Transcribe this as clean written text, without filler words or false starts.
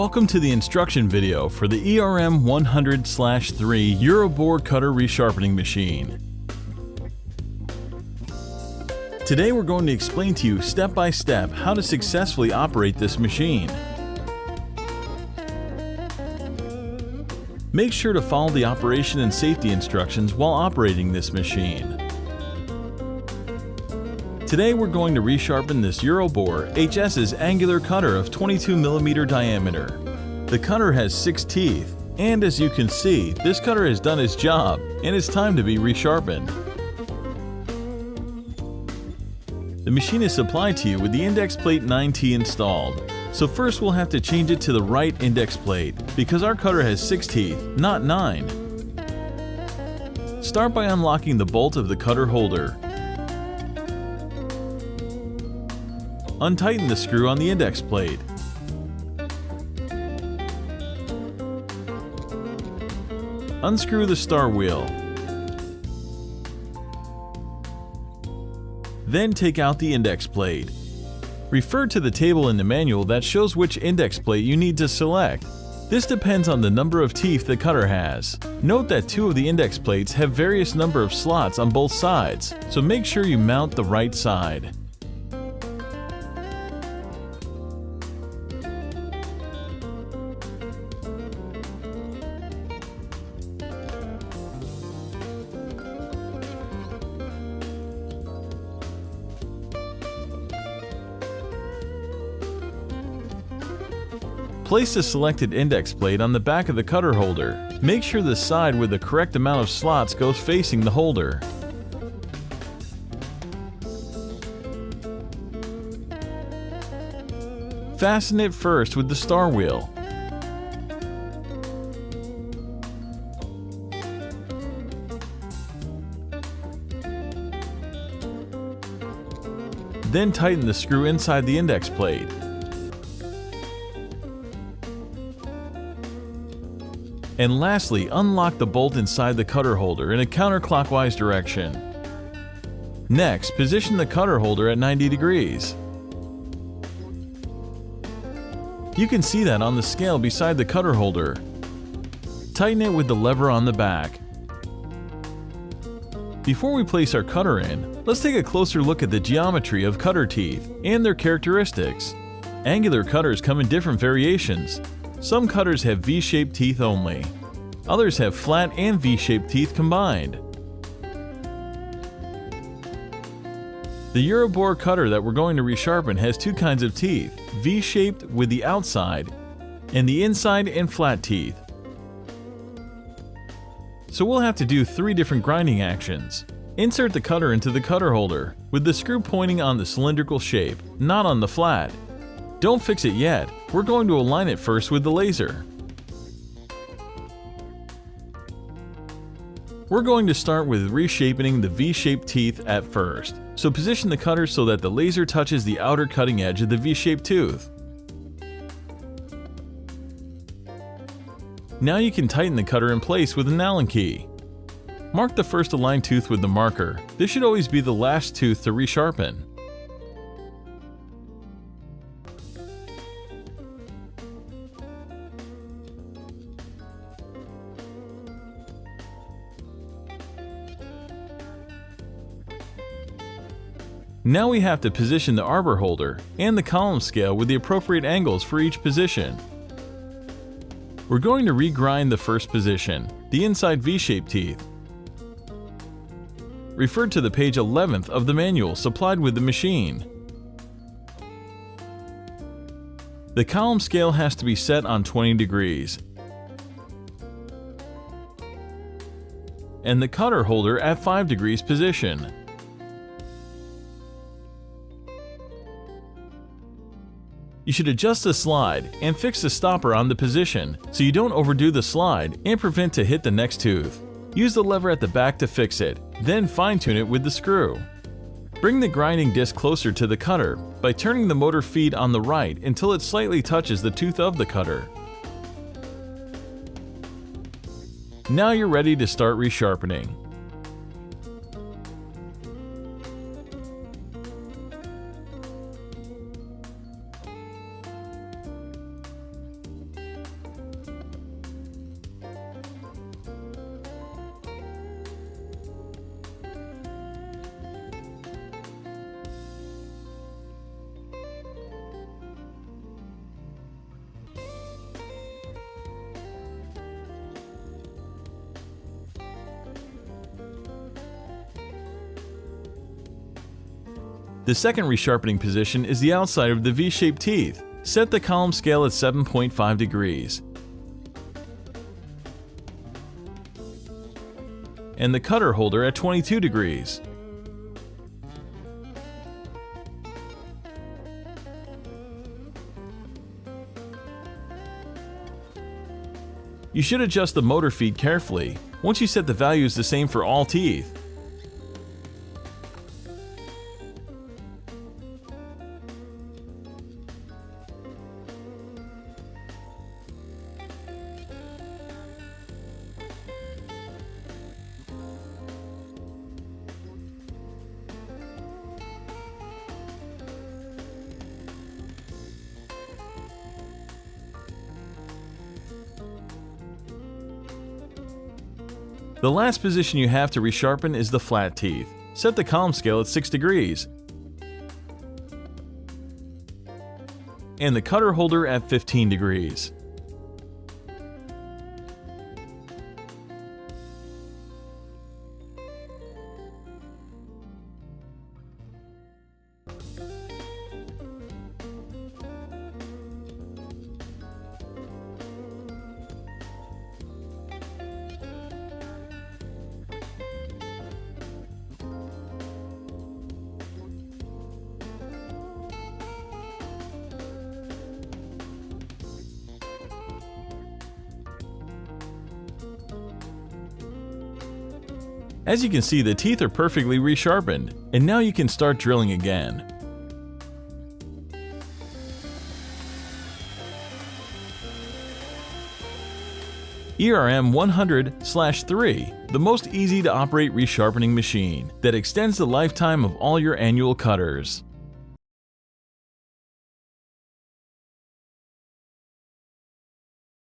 Welcome to the instruction video for the ERM 100/3 Euro bore cutter resharpening machine. Today we're going to explain to you step by step how to successfully operate this machine. Make sure to follow the operation and safety instructions while operating this machine. Today we're going to resharpen this Euro bore HS's angular cutter of 22mm diameter. The cutter has 6 teeth, and as you can see, this cutter has done its job and it's time to be resharpened. The machine is supplied to you with the index plate 9T installed. So first we'll have to change it to the right index plate because our cutter has 6 teeth, not 9. Start by unlocking the bolt of the cutter holder. Untighten the screw on the index plate. Unscrew the star wheel. Then take out the index plate. Refer to the table in the manual that shows which index plate you need to select. This depends on the number of teeth the cutter has. Note that 2 of the index plates have various number of slots on both sides, so make sure you mount the right side. Place the selected index plate on the back of the cutter holder. Make sure the side with the correct amount of slots goes facing the holder. Fasten it first with the star wheel. Then tighten the screw inside the index plate. And lastly, unlock the bolt inside the cutter holder in a counterclockwise direction. Next, position the cutter holder at 90 degrees. You can see that on the scale beside the cutter holder. Tighten it with the lever on the back. Before we place our cutter in, let's take a closer look at the geometry of cutter teeth and their characteristics. Angular cutters come in different variations. Some cutters have V-shaped teeth only. Others have flat and V-shaped teeth combined. The Euro bore cutter that we're going to resharpen has 2 kinds of teeth, V-shaped with the outside and the inside and flat teeth. So we'll have to do 3 different grinding actions. Insert the cutter into the cutter holder with the screw pointing on the cylindrical shape, not on the flat. Don't fix it yet, we're going to align it first with the laser. We're going to start with reshaping the V-shaped teeth at first, so position the cutter so that the laser touches the outer cutting edge of the V-shaped tooth. Now you can tighten the cutter in place with an Allen key. Mark the first aligned tooth with the marker. This should always be the last tooth to resharpen. Now we have to position the arbor holder and the column scale with the appropriate angles for each position. We're going to regrind the first position, the inside V-shaped teeth. Refer to the page 11th of the manual supplied with the machine. The column scale has to be set on 20 degrees and the cutter holder at 5 degrees position. You should adjust the slide and fix the stopper on the position so you don't overdo the slide and prevent to hit the next tooth. Use the lever at the back to fix it, then fine-tune it with the screw. Bring the grinding disc closer to the cutter by turning the motor feed on the right until it slightly touches the tooth of the cutter. Now you're ready to start resharpening. The second resharpening position is the outside of the V-shaped teeth. Set the column scale at 7.5 degrees and the cutter holder at 22 degrees. You should adjust the motor feed carefully once you set the values the same for all teeth. The last position you have to resharpen is the flat teeth. Set the column scale at 6 degrees and the cutter holder at 15 degrees. As you can see, the teeth are perfectly resharpened, and now you can start drilling again. ERM 100/3, the most easy to operate resharpening machine that extends the lifetime of all your annual cutters.